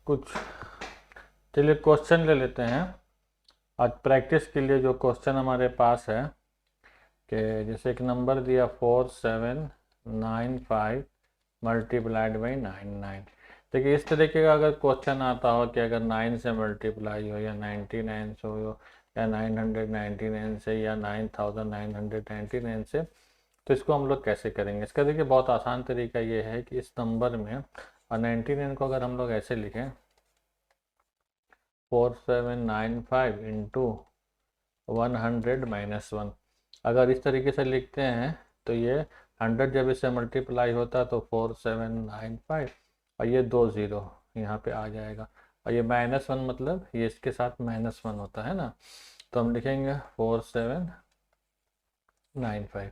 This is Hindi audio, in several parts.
कुछ चलिए क्वेश्चन ले लेते हैं। आज प्रैक्टिस के लिए जो क्वेश्चन हमारे पास है कि जैसे एक नंबर दिया 4795 मल्टीप्लाइड बाई 99। देखिए इस तरीके का अगर क्वेश्चन आता हो कि अगर 9 से मल्टीप्लाई हो या 99 से हो या 999 से या 9999 से, तो इसको हम लोग कैसे करेंगे। इसका देखिए बहुत आसान तरीका ये है कि इस नंबर में और 99 को अगर हम लोग ऐसे लिखें 4795 इंटू 100 माइनस 1, अगर इस तरीके से लिखते हैं तो ये 100 जब इससे मल्टीप्लाई होता तो 4795 और ये 2 0 यहाँ पे आ जाएगा, और ये -1 मतलब ये इसके साथ -1 होता है ना, तो हम लिखेंगे 4795।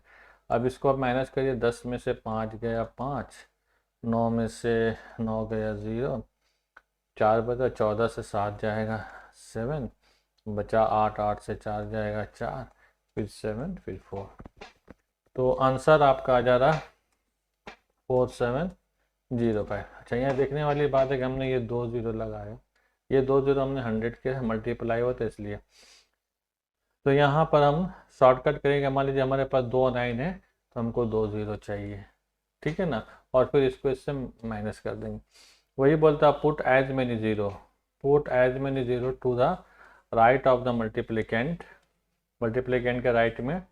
अब इसको आप माइनस करिए, 10 में से 5 गया 5, 9 में से 9 गया 0, 4 बचा, 14 से 7 जाएगा 7, बचा 8, 8 से 4 जाएगा 4, फिर 7, फिर 4। तो आंसर आपका आ जा रहा 4705। अच्छा यहाँ देखने वाली बात है कि हमने ये 2 0 लगाया, ये 2 0 हमने 100 के मल्टीप्लाई होते इसलिए, तो यहाँ पर हम शॉर्टकट करेंगे। मान लीजिए हमारे पास 2 9 है तो हमको 2 0 चाहिए, ठीक है ना, और फिर इसको इससे माइनस कर देंगे। वही बोलता है put as many zero, put as many zero to the right of the multiplicand, multiplicand के राइट में,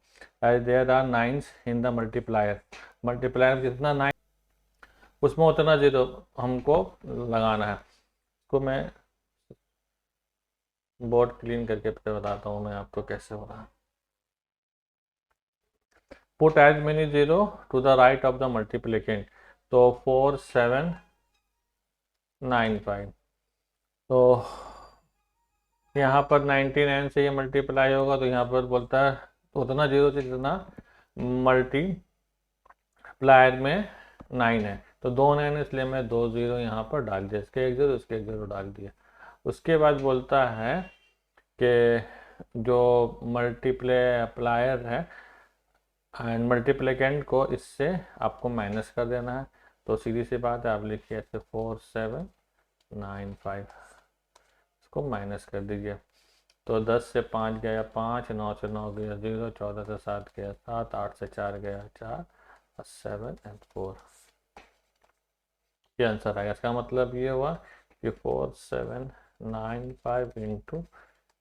as there are nines in the multiplier, multiplier जितना 9 उसमें उतना 0 हमको लगाना है। इसको मैं बोर्ड क्लीन करके फिर बताता हूँ मैं आपको कैसे हो रहा है। Put as many 0 to the right of the multiplicand, तो 4795, तो यहाँ पर 99 से ये मल्टीप्लाई होगा तो यहाँ पर बोलता है उतना 0 से जितना मल्टीप्लायर में 9 है, तो 2 9 इसलिए मैं 2 0 यहाँ पर डाल दिया, इसके 1 0 इसके 1 0 डाल दिया। उसके बाद बोलता है कि जो मल्टीप्लायर है एंड मल्टीप्लिकेंट को इससे आपको माइनस कर देना है, तो सीधी सी बात है आप लिखिए ऐसे 4795, इसको माइनस कर दीजिए, तो 10 से 5 गया 5, 9 से 9 गया 0, 14 से 7 गया 7, 8 से 4 गया 4, और 7 and 4, ये आंसर आएगा। इसका मतलब ये हुआ कि 4795 इंटू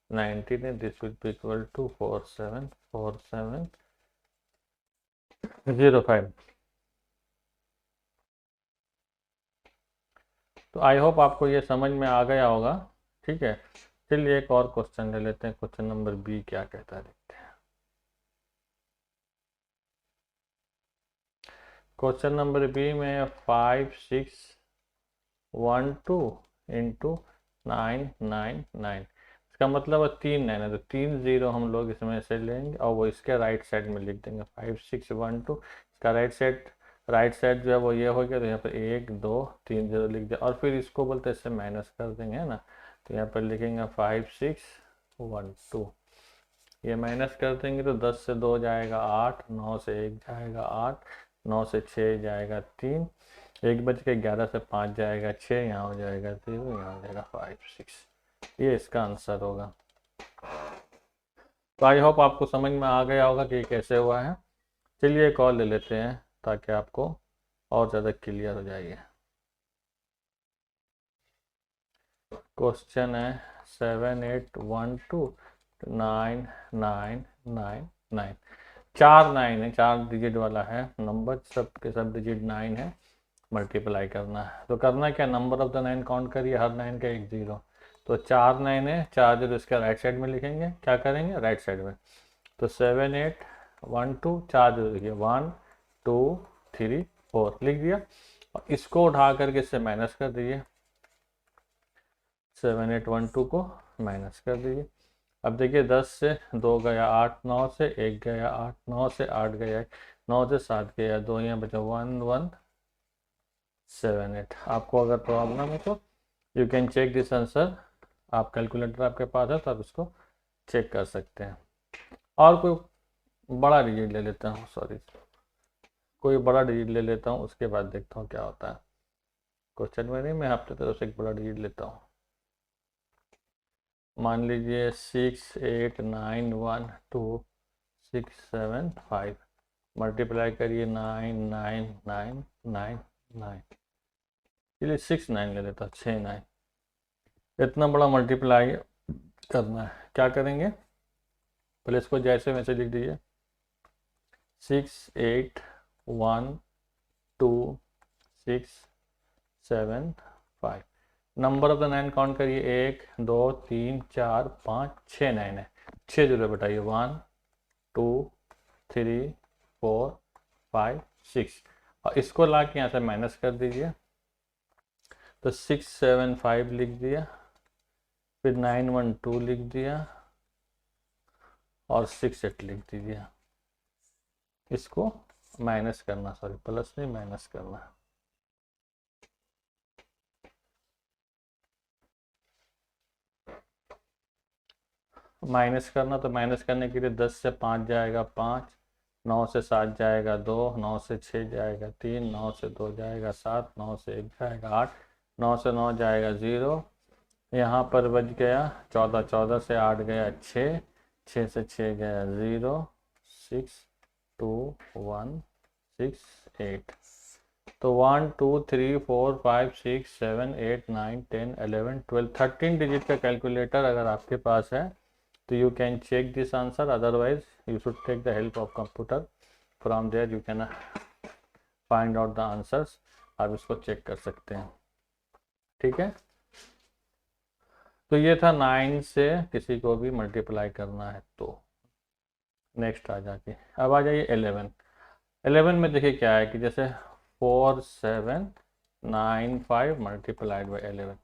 19 है, this will be equal to 4705। तो आई होप आपको ये समझ में आ गया होगा, ठीक है। चलिए एक और क्वेश्चन ले लेते हैं, क्वेश्चन नंबर बी क्या कहता है देखते हैं। क्वेश्चन नंबर बी में 5612 इंटू 999, इसका मतलब 3 9 है, तो 3 0 हम लोग इसमें से लेंगे और वो इसके राइट साइड में लिख देंगे 5612, इसका राइट साइड जो है वो ये हो गया, तो यहाँ पर 1 2 3 0 लिख दिया, और फिर इसको बोलते हैं इससे माइनस कर देंगे, है ना, तो यहाँ पर लिखेंगे 5612, ये माइनस कर देंगे तो 10 से 2 जाएगा 8, 9 से 1 जाएगा 8, 9 से 6 जाएगा 3, 1 बच के 11 से 5 जाएगा 6, यहाँ हो जाएगा 0, यहाँ हो जाएगा 5 6, ये इसका आंसर होगा। तो आई होप आपको समझ में आ गया होगा कि कैसे हुआ है। चलिए एक और ले लेते हैं ताकि आपको और ज़्यादा क्लियर हो जाइए। क्वेश्चन है 78129999, 4 9 है, 4 डिजिट वाला है नंबर, सब के सब डिजिट 9 है, मल्टीप्लाई करना है। तो करना क्या, नंबर ऑफ द 9 काउंट करिए, हर 9 का 1 0, तो 4 9 है, 4 0 इसके राइट साइड में लिखेंगे, क्या करेंगे राइट साइड में, तो 7812 4 0 लिखिए 1 2 3 4 लिख दिया, और इसको उठा करके इससे माइनस कर दीजिए, 7812 को माइनस कर दीजिए। अब देखिए 10 से 2 गया 8, 9 से 1 गया 8, 9 से 8 गया 9 से 7 गया 2, यहाँ बचा 1178। आपको अगर प्रॉब्लम है तो you can check this answer, आप कैलकुलेटर आपके पास है तो आप इसको चेक कर सकते हैं। और कोई बड़ा डिजिट ले लेता हूँ, सॉरी कोई बड़ा डिजिट ले लेता हूँ, उसके बाद देखता हूँ क्या होता है। क्वेश्चन में नहीं, मैं आपकी तरफ से एक बड़ा डिजिट लेता हूँ। मान लीजिए 6 8 9 1 2 6 7 5, मल्टीप्लाई करिए 9 9 9 9 9, चलिए 6 9 ले लेता, 6 9। इतना बड़ा मल्टीप्लाई करना है, क्या करेंगे, पहले इसको जैसे वैसे लिख दीजिए। 6 8 1 2 6 7 5, नंबर ऑफ द 9 काउंट करिए, 1 2 3 4 5 6 9 है, 6 जरूर बताइए, 1 2 3 4 5 6, और इसको ला के यहाँ से माइनस कर दीजिए, तो 6 7 5 लिख दिया, फिर 9 1 2 लिख दिया, और 6 8 लिख दीजिए। इसको माइनस करना, सॉरी प्लस नहीं माइनस करना। माइनस करना तो माइनस करने के लिए 10 से 5 जाएगा 5, 9 से 7 जाएगा 2, 9 से 6 जाएगा 3, 9 से 2 जाएगा 7, 9 से 1 जाएगा 8, 9 से 9 जाएगा 0, यहाँ पर बच गया 14, 14 से 8 गया 6, 6 से 6 गया 0, 6 2 1 6 8। तो 1 2 3 4 5 6 7 8 9 10 11 12 13 डिजिट का कैलकुलेटर अगर आपके पास है तो you can check this answer, otherwise you should take the help of computer, from there you can find out the answers। आप इसको चेक कर सकते हैं, ठीक है। तो ये था 9 से किसी को भी मल्टीप्लाई करना है तो। नेक्स्ट आ जाके अब आ जाइए 11। 11 में देखिए क्या है कि जैसे 4 7 9 5 मल्टीप्लाइड बाई 11,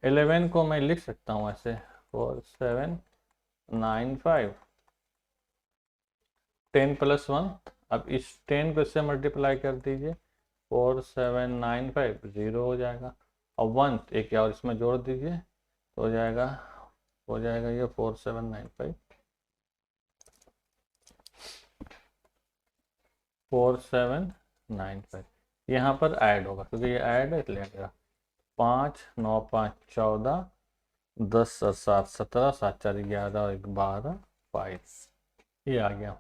11 को मैं लिख सकता हूँ ऐसे 4 7 9 5 10 प्लस 1। अब इस 10 को इससे मल्टीप्लाई कर दीजिए, 4 7 9 5 0 हो जाएगा, और 1 एक और इसमें जोड़ दीजिए तो हो जाएगा ये 4 7 9 5 4 7 9 5, यहाँ पर ऐड होगा क्योंकि ये ऐड है इसलिए आएगा 5 9 5 14 10 और 7 17 7 4 11 और 1 12 5, ये आ गया।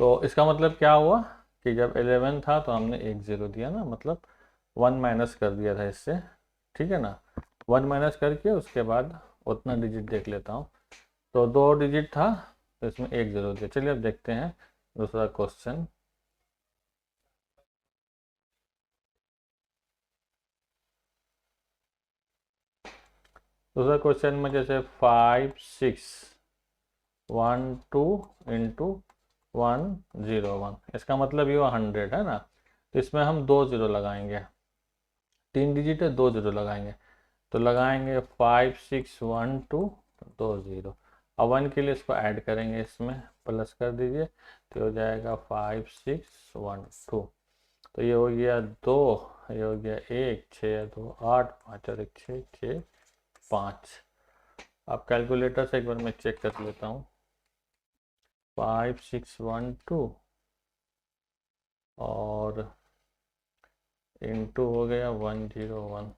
तो इसका मतलब क्या हुआ कि जब 11 था तो हमने 1 0 दिया ना, मतलब 1 माइनस कर दिया था इससे, ठीक है ना। 1 माइनस करके उसके बाद उतना डिजिट देख लेता हूँ, तो 2 डिजिट था तो इसमें 1 0 दिया। चलिए अब देखते हैं दूसरा क्वेश्चन। दूसरा क्वेश्चन में जैसे 5 6 1 2 इंटू 1 0 1, इसका मतलब ये 100 है ना, तो इसमें हम 2 0 लगाएंगे, 3 डिजिट है 2 0 लगाएंगे, तो लगाएंगे 5 6 1 2 2 0, और 1 के लिए इसको ऐड करेंगे, इसमें प्लस कर दीजिए तो हो जाएगा 5 6 1 2, तो ये हो गया 2, ये हो गया 1 6 2 8 5 और 1 6 6 5। अब कैलकुलेटर से एक बार मैं चेक कर लेता हूँ, 5 6 1 2 और इंटू हो गया 1 0 1,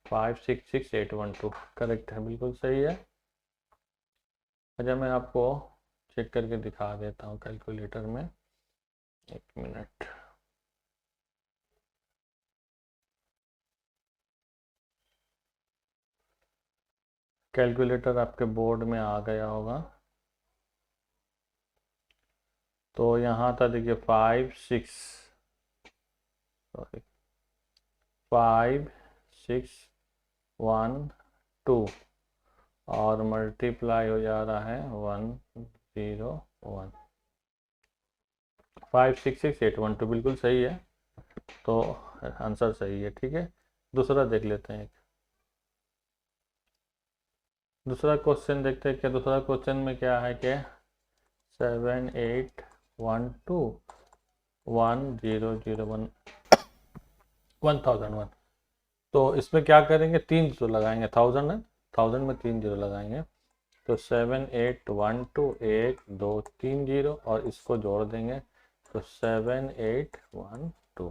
5 6 6 8 1 2, करेक्ट है, बिल्कुल सही है। अच्छा मैं आपको चेक करके दिखा देता हूँ कैलकुलेटर में, 1 मिनट। कैलकुलेटर आपके बोर्ड में आ गया होगा, तो यहाँ था देखिए 5 6 सॉरी 5 6 1 2 और मल्टीप्लाई हो जा रहा है 1 0 1, 5 6 6 8 1 2 बिल्कुल सही है, तो आंसर सही है, ठीक है। दूसरा देख लेते हैं, दूसरा क्वेश्चन देखते हैं। क्या दूसरा क्वेश्चन में क्या है कि 7 8 1 2 1 0 0 1 1001, तो इसमें क्या करेंगे, 3 जीरो लगाएंगे, 1000 है, 1000 में 3 जीरो लगाएंगे, तो 7 8 1 2 1 2 3 जीरो, और इसको जोड़ देंगे तो 7 8 1 2,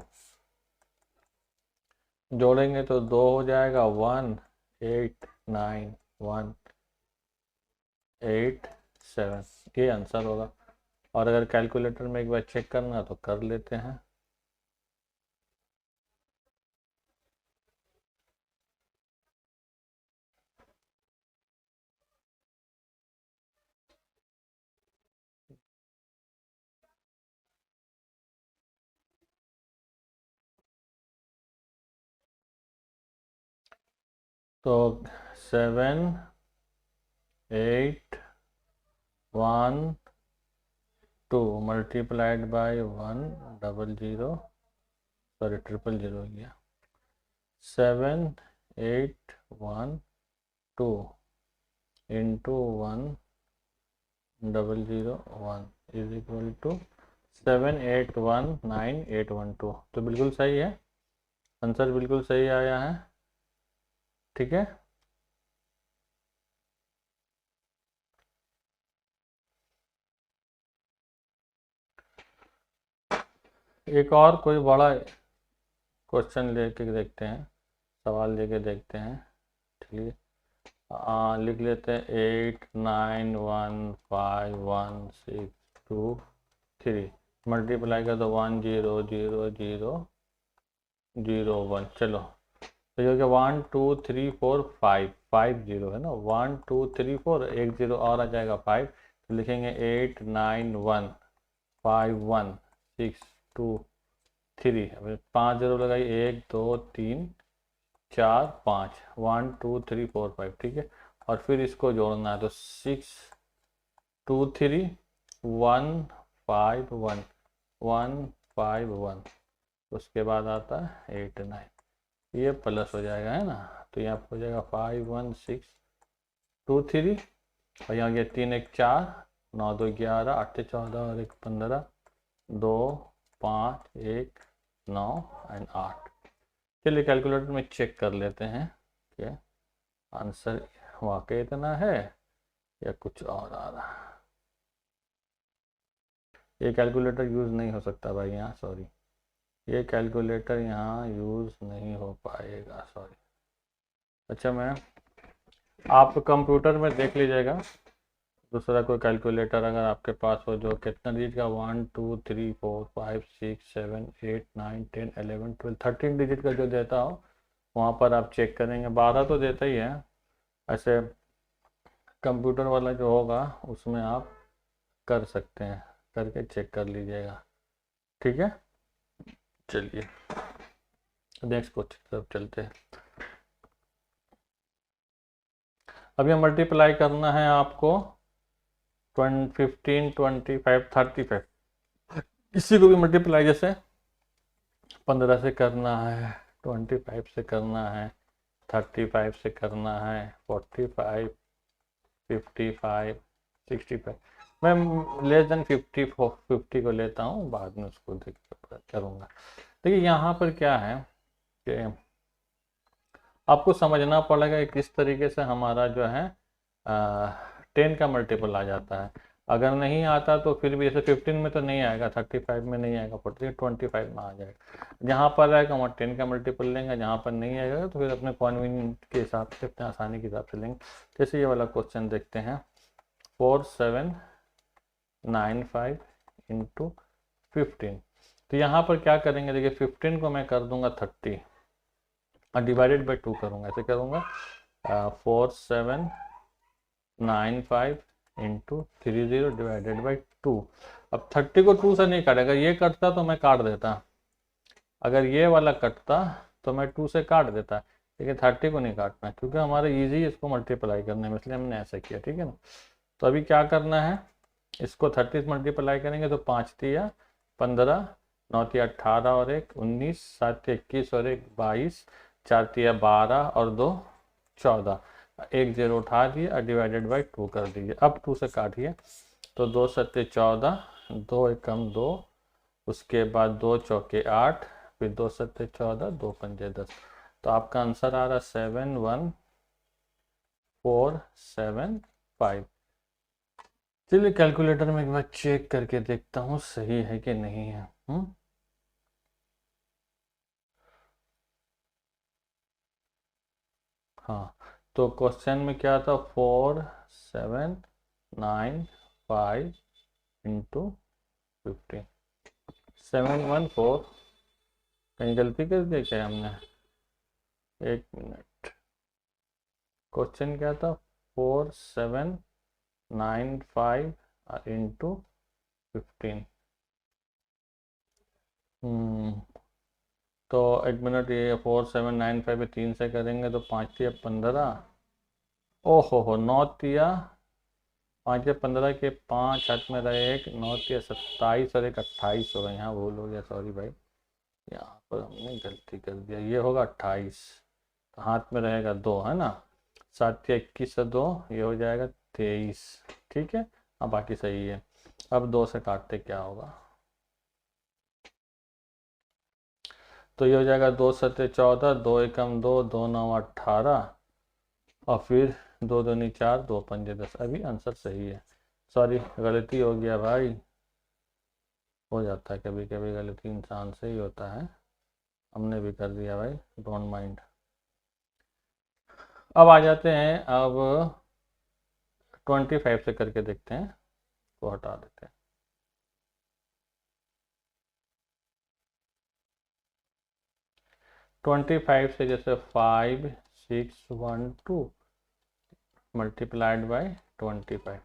जोड़ेंगे तो 2 हो जाएगा 189,187, ये आंसर होगा। और अगर कैलकुलेटर में एक बार चेक करना तो कर लेते हैं। तो 7,8,1,2 मल्टीप्लाइड बाय 1,00,0, सॉरी 0,000 हो गया। 7,8,1,2 इंटू 1,001 इज इक्वल टू 7,8,1,9,8,1,2। तो बिल्कुल सही है, आंसर बिल्कुल सही आया है। ठीक है, एक और कोई बड़ा क्वेश्चन लेके देखते हैं, सवाल लेके देखते हैं। चलिए लिख लेते हैं 8,9,1,5,1,6,2,3 मल्टीप्लाई कर दो 1,0,0,0,0,1। चलो तो ये हो गया 1,2,3,4,5 है ना, 1,2,3,4 एक जीरो और आ जाएगा 5, तो लिखेंगे 8,9,1,5,1,6,2,3। अब 5 जीरो लगाई, 1,2,3,4,5, 1,2,3,4,5। ठीक है, और फिर इसको जोड़ना है तो 6,2,3,1,5,1,1,5,1, उसके बाद आता है 8,9, ये प्लस हो जाएगा है ना। तो यहाँ पर हो जाएगा 5,1,6,2,3, और यहाँ गया 3,1,4, 9,2,11, 8,14 और 1,15, 2,5,1,9 एंड 8। चलिए कैलकुलेटर में चेक कर लेते हैं कि आंसर वाकई इतना है या कुछ और आ रहा है। ये कैलकुलेटर यूज़ नहीं हो सकता भाई यहाँ, सॉरी, ये कैलकुलेटर यहाँ यूज़ नहीं हो पाएगा, सॉरी। अच्छा मैं आप कंप्यूटर में देख लीजिएगा दूसरा कोई कैलकुलेटर अगर आपके पास हो जो कितना डिजिट का 1 2 3 4 5 6 7 8 9 10 11 12 13 डिजिट का जो देता हो वहाँ पर आप चेक करेंगे। 12 तो देता ही है, ऐसे कंप्यूटर वाला जो होगा उसमें आप कर सकते हैं, करके चेक कर लीजिएगा। ठीक है, चलिए नेक्स्ट क्वेश्चन तरफ चलते हैं। अब ये मल्टीप्लाई करना है आपको 15 25 35, किसी को भी मल्टीप्लाई जैसे 15 से करना है, 25 से करना है, 35 से करना है, 45 55 65। मैं लेस देन 50 को लेता हूँ, बाद में उसको देख करूँगा। देखिए यहाँ पर क्या है कि आपको समझना पड़ेगा कि किस तरीके से हमारा जो है 10 का मल्टीपल आ जाता है। अगर नहीं आता तो फिर भी जैसे 15 में तो नहीं आएगा, 35 में नहीं आएगा, 25 में आ जाएगा। जहाँ पर आएगा वहाँ 10 का मल्टीपल लेंगे, जहाँ पर नहीं आएगा तो फिर अपने कॉन्वीनियंट के हिसाब से, अपने आसानी के हिसाब से लेंगे। जैसे ये वाला क्वेश्चन देखते हैं 4,7,9,5 इंटू 15। तो यहाँ पर क्या करेंगे, देखिए 15 को मैं कर दूंगा 30 और डिवाइडेड बाई 2 करूँगा, ऐसे करूँगा 4,7,9,5 इंटू 30 डिवाइडेड बाई 2। अब 30 को 2 से नहीं काटेगा, ये कटता तो मैं काट देता, अगर ये वाला कटता तो मैं 2 से काट देता, लेकिन 30 को नहीं काटना क्योंकि हमारा इजी इसको मल्टीप्लाई करने में, इसलिए हमने ऐसा किया। ठीक है ना, तो अभी क्या करना है, इसको 30 से मल्टीप्लाई करेंगे तो 5 तिया 15, 9 तिया 18 और 1 19, 7 तिया 21 और 1 22, 4 तिया 12 और 2 14, 1 0 उठा दिए और डिवाइडेड बाई 2 कर दीजिए। अब 2 से काटिए तो 2 सत्ते 14, 2 एकम 2, उसके बाद 2 चौके 8, फिर 2 सत्ते 14, 2 पंजे 10। तो आपका आंसर आ रहा 7,1,4,7,5। चलिए कैलकुलेटर में एक बार चेक करके देखता हूँ सही है कि नहीं है। हाँ, तो क्वेश्चन में क्या था, 4795 इंटू 15, 714। कहीं गलती कर दी क्या हमने? एक मिनट, क्वेश्चन क्या था, 4795 इंटू 15। तो एक मिनट, ये 4795 पे 3 से करेंगे तो 5 या 15। ओहो हो, 9 5 या 15 के 5 हाथ में रहे, एक 9 27 और एक 28 होगा। यहाँ भूल हो गया, सॉरी भाई, यहाँ पर हमने गलती कर दिया, ये होगा 28। तो हाथ में रहेगा 2, है ना। 7 या 21 से 2, ये हो जाएगा 23। ठीक है, हाँ बाकी सही है। अब 2 से काटते क्या होगा, तो ये हो जाएगा 2 7 14, 2 1 2, 2 9 18, और फिर 2 2 4, 2 5 10। अभी आंसर सही है। सॉरी, गलती हो गया भाई, हो जाता है कभी कभी गलती, इंसान से ही होता है। हमने भी कर दिया भाई, डोंट माइंड। अब आ जाते हैं, अब 25 से करके देखते हैं, तो हटा देते हैं। 25 से जैसे 5 6 1 2 मल्टीप्लाइड बाई 25।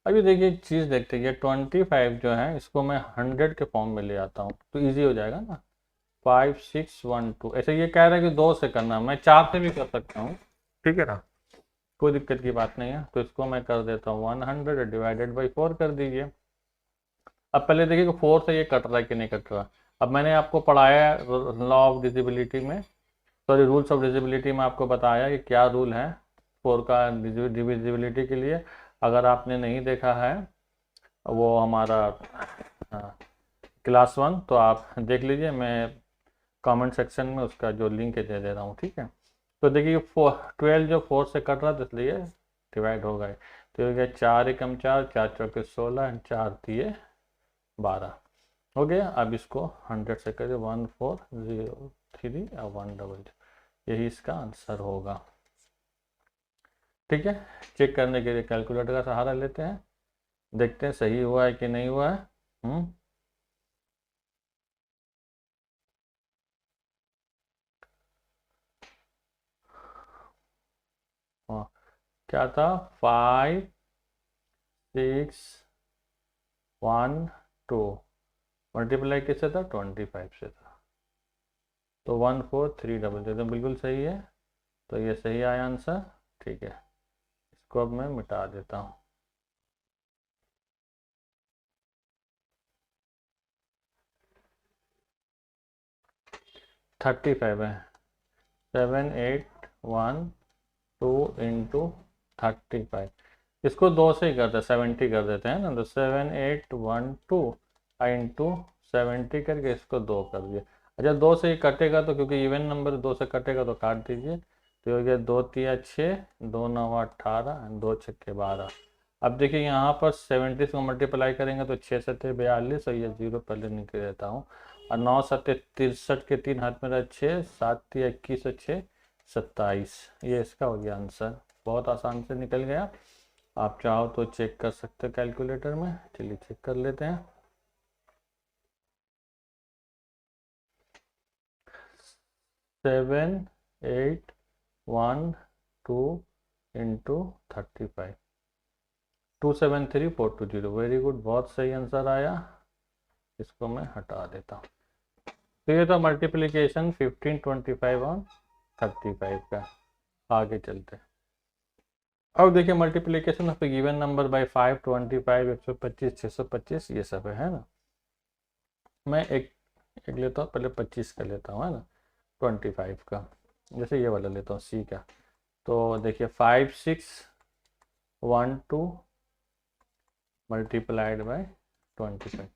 अभी देखिए एक चीज़ देखते हैं, 25 जो है इसको मैं 100 के फॉर्म में ले आता हूँ तो इजी हो जाएगा ना। 5 6 1 2, ऐसे ये कह रहा है कि 2 से करना, मैं 4 से भी कर सकता हूँ, ठीक है ना, कोई दिक्कत की बात नहीं है। तो इसको मैं कर देता हूँ 100 डिवाइडेड बाई 4 कर दीजिए। अब पहले देखिए कि 4 से ये कट रहा है कि नहीं कट रहा। अब मैंने आपको पढ़ाया है लॉ ऑफ डिजिबिलिटी में, सॉरी रूल्स ऑफ डिजिबिलिटी में आपको बताया कि क्या रूल है 4 का डिविजिबिलिटी के लिए। अगर आपने नहीं देखा है वो हमारा क्लास 1, तो आप देख लीजिए, मैं कमेंट सेक्शन में उसका जो लिंक है दे दे रहा हूँ, ठीक है। तो देखिए 12 जो 4 से कट रहा था इसलिए डिवाइड हो गए, तो हो गया 4 एकम 4, 4 चौके 16 एंड 4 दिए 12, हो गया। अब इसको 100 से करिए, 1403 और 100, यही इसका आंसर होगा। ठीक है, चेक करने के लिए कैलकुलेटर का सहारा लेते हैं, देखते हैं सही हुआ है कि नहीं हुआ है। हाँ, क्या था, 5 6 1 2 मल्टीप्लाई किससे था, 25 से था, तो 14300, तो बिल्कुल सही है। तो ये सही आया आंसर, ठीक है। इसको अब मैं मिटा देता हूँ। 35 है, 7812 इंटू 35, इसको 2 से ही करते हैं, 70 कर देते हैं ना, तो 7812 इंटू 70 करके इसको 2 कर दिया। अच्छा, 2 से ही कटेगा तो, क्योंकि इवन नंबर 2 से कटेगा तो काट दीजिए, तो हो गया 2 3 6, 2 9 18, 2 6 12। अब देखिए यहाँ पर 70 को मल्टीप्लाई करेंगे तो 6 7 42, और ये 0 पहले निकल देता हूँ, और 9 7 63 के 3 हाथ में रहा 6, 7 21 और 6 27, ये इसका हो गया आंसर। बहुत आसान से निकल गया। आप चाहो तो चेक कर सकते हो कैलकुलेटर में, चलिए चेक कर लेते हैं। 7812 इंटू 35, 273420, वेरी गुड, बहुत सही आंसर आया। इसको मैं हटा देता हूँ। तो ये तो मल्टीप्लिकेशन 1525 ऑन 35 का। आगे चलते हैं। अब देखिए multiplication of given number by 5 25 125 625, ये सब है ना। मैं एक लेता हूँ, पहले 25 का लेता हूँ, है ना, 25 का, जैसे ये वाला लेता हूँ सी का। तो देखिए 5612 मल्टीप्लाइड बाय 25।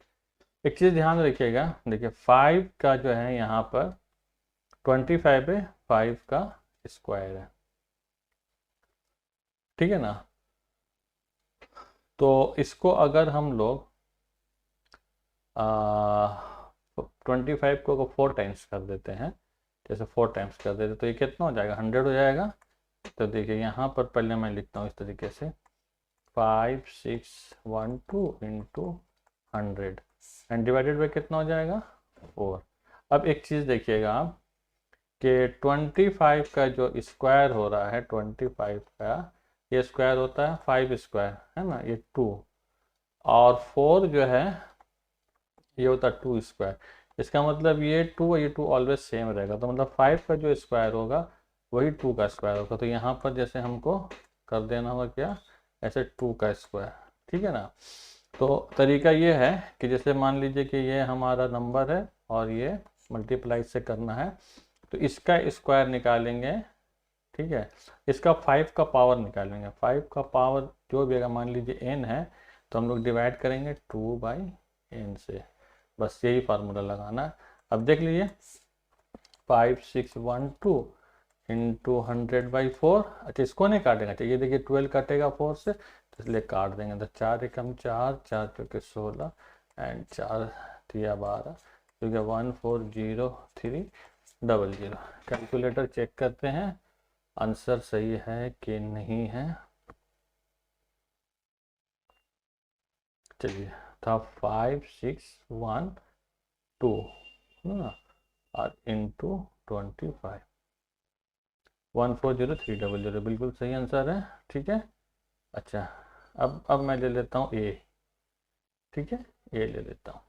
एक चीज़ ध्यान रखिएगा, देखिए 5 का जो है यहाँ पर 25 है, 5 का स्क्वायर है, ठीक है ना। तो इसको अगर हम लोग 25 को 4 टाइम्स कर देते हैं, जैसे 4 टाइम्स कर देते तो ये कितना हो जाएगा, 100 हो जाएगा। तो देखिए यहाँ पर पहले मैं लिखता हूँ इस तरीके से 5612 इंटू 100 एंड डिवाइडेड बाई कितना हो जाएगा 4। अब एक चीज़ देखिएगा आप कि 25 का जो स्क्वायर हो रहा है 25 का ये स्क्वायर होता है 5 स्क्वायर है ना, ये 2, और 4 जो है ये होता है 2 स्क्वायर। इसका मतलब ये 2 और ये 2 ऑलवेज सेम रहेगा, तो मतलब 5 का जो स्क्वायर होगा वही 2 का स्क्वायर होगा। तो यहाँ पर जैसे हमको कर देना होगा क्या, ऐसे 2 का स्क्वायर, ठीक है ना। तो तरीका ये है कि जैसे मान लीजिए कि ये हमारा नंबर है और ये मल्टीप्लाई से करना है, तो इसका स्क्वायर निकालेंगे, ठीक है। इसका 5 का पावर निकालेंगे, 5 का पावर जो भी अगर मान लीजिए n है तो हम लोग डिवाइड करेंगे 2/n से, बस यही फार्मूला लगाना है। अब देख लीजिए 5612 इंटू 100/4। अच्छा इसको नहीं काटेगा, चाहिए देखिए 12 कटेगा 4 से, तो इसलिए काट देंगे। तो 4 एकम 4, 4 चौके 16 एंड 4 3 12, तो 1403000। कैलकुलेटर चेक करते हैं आंसर सही है कि नहीं है। चलिए था 5612 ना, और इंटू 25 1403000, बिल्कुल सही आंसर है, ठीक है। अच्छा अब मैं ले लेता हूँ ए, ठीक है, ए ले लेता हूँ।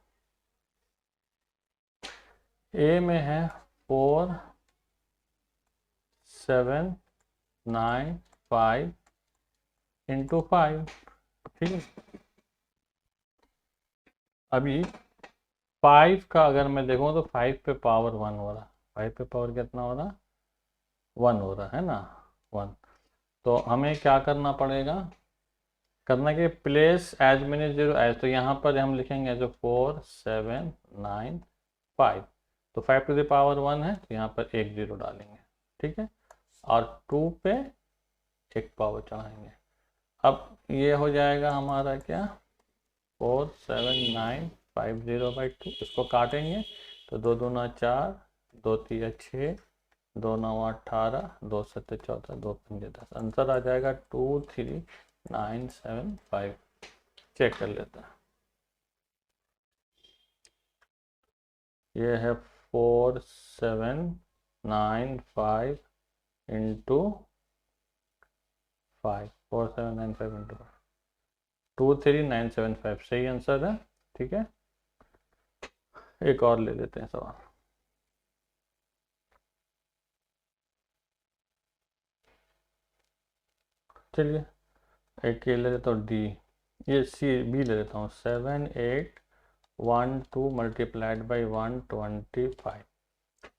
ए में है 4795 इंटू 5, ठीक है। अभी 5 का अगर मैं देखूँ तो 5 पे पावर 1 हो रहा, 5 पे पावर कितना हो रहा, 1 हो रहा है ना, 1। तो हमें क्या करना पड़ेगा, करना कि place as many zero as, तो यहाँ पर हम लिखेंगे जो 4795, तो 5 टू द पावर 1 है तो यहाँ पर एक जीरो डालेंगे, ठीक है, और 2 पे एक पावर चढ़ाएंगे। अब ये हो जाएगा हमारा क्या 4795/2, इसको काटेंगे तो 2 दूना 4, 2 तिया 6, 2 9 18, 2 7 14, 2 5 10, आंसर आ जाएगा 23975। चेक कर लेते हैं, ये है 4795 इंटू 5, 4795 इंटू 23975 सही आंसर है, ठीक है। एक और ले लेते हैं सवाल। चलिए एक ये ले लेता हूँ डी, ये सी बी ले लेता हूँ 7812 मल्टीप्लाइड बाई 125।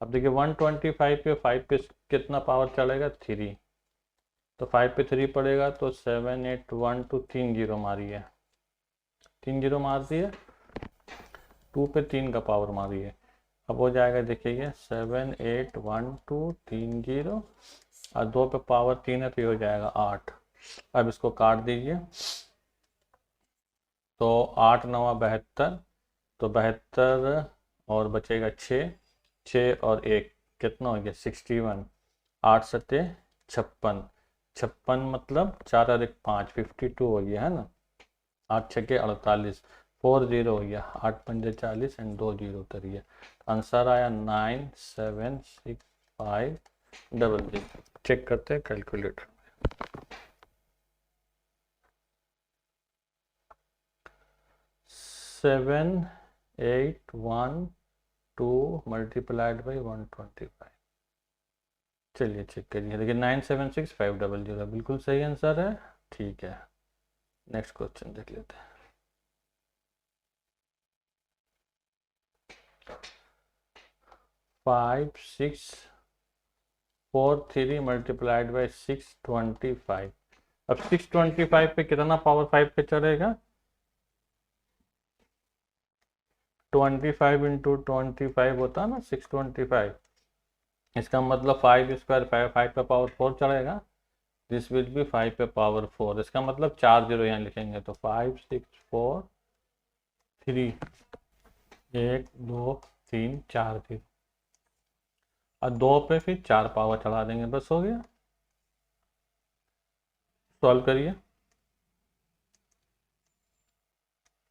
अब देखिए 125 पे 5 पे कितना पावर चढ़ेगा 3, तो 5 पे 3 पड़ेगा तो 7812 3 जीरो मारिए, 3 जीरो मार दिए, 2 पे 3 का पावर मारिए, अब हो जाएगा देखिए 7812 3 जीरो, और 2 पे पावर 3 है तो ये हो जाएगा 8। अब इसको काट दीजिए, तो 8 9 72, तो 72 और बचेगा 6, 6 और 1 कितना हो गया 61, 8 सत्ते 56, 56 मतलब 4 और 1 5, 52 हो गया है ना, 8 छके 48, 4 जीरो हो गया, 8 पंजे 40 एंड 2 जीरो उतर गया, आंसर आया 97650। चेक करते हैं कैलकुलेटर। 7812 multiplied by 125। चलिए चेक करिए, देखिए 97650 बिल्कुल सही आंसर है, ठीक है। नेक्स्ट क्वेश्चन देख लेते हैं। 5643 मल्टीप्लाइड बाई 625। अब 625 पे कितना पावर 5 पे चढ़ेगा, 25 इंटू 25 होता है ना 625, इसका मतलब 5 स्क्वायर 5 पे पावर 4 चढ़ेगा, दिस विल बी 5 पे पावर 4, इसका मतलब 4 जीरो यहाँ लिखेंगे, तो 5643 1 2 3 4 जीरो, और 2 पे फिर 4 पावर चढ़ा देंगे, बस हो गया। सॉल्व करिए।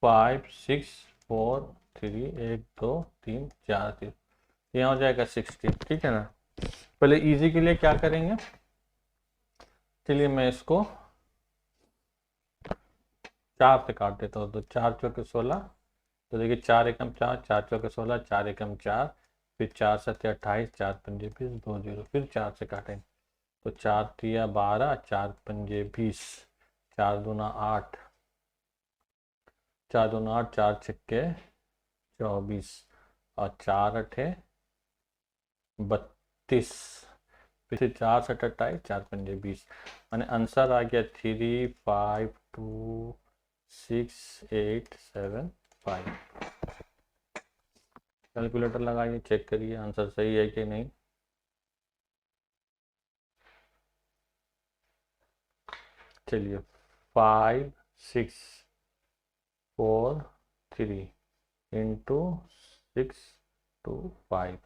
5 6 4 3 1 2 3 4 3, यहाँ हो जाएगा 16, ठीक है ना। पहले इजी के लिए क्या करेंगे, चलिए मैं इसको 4 से काट देता हूँ। तो 4 चौके 16, तो देखिए 4 एकम 4, 4 चौके 16, 4 एकम 4, फिर 4 सत्ते 28, 4 पंजे 20, 2 0, फिर 4 से काटेंगे। तो 4 तिया 12, 4 पंजे 20, 4 दूना 8, 4 दूना 8, 4 छक्के 24, और 4 अठे 32, फिर 4 सत्ते 28, 4 पंजे 20, मैंने आंसर आ गया 3 5 2 6 8 7 5। कैलकुलेटर लगाइए, चेक करिए आंसर सही है कि नहीं। चलिए 5 6 4 3 इंटू 6 2 5,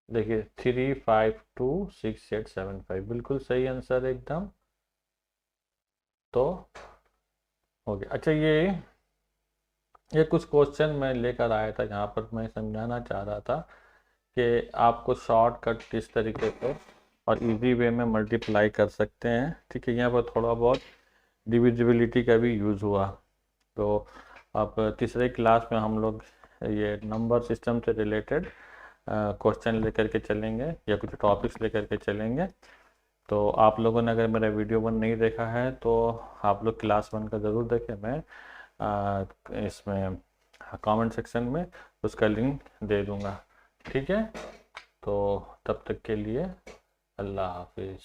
देखिए 3 5 2 6 8 7 5, बिल्कुल सही आंसर एकदम। तो हो गया। अच्छा, ये कुछ क्वेश्चन मैं लेकर आया था, यहाँ पर मैं समझाना चाह रहा था कि आपको शॉर्टकट किस तरीके से और इजी वे में मल्टीप्लाई कर सकते हैं, ठीक है। यहाँ पर थोड़ा बहुत डिविजिबिलिटी का भी यूज़ हुआ। तो अब तीसरे क्लास में हम लोग ये नंबर सिस्टम से रिलेटेड क्वेश्चन लेकर के चलेंगे या कुछ टॉपिक्स लेकर के चलेंगे। तो आप लोगों ने अगर मेरा वीडियो 1 नहीं देखा है तो आप लोग क्लास 1 का ज़रूर देखें। मैं इसमें कमेंट सेक्शन में उसका लिंक दे दूँगा, ठीक है। तो तब तक के लिए अल्लाह हाफिज़।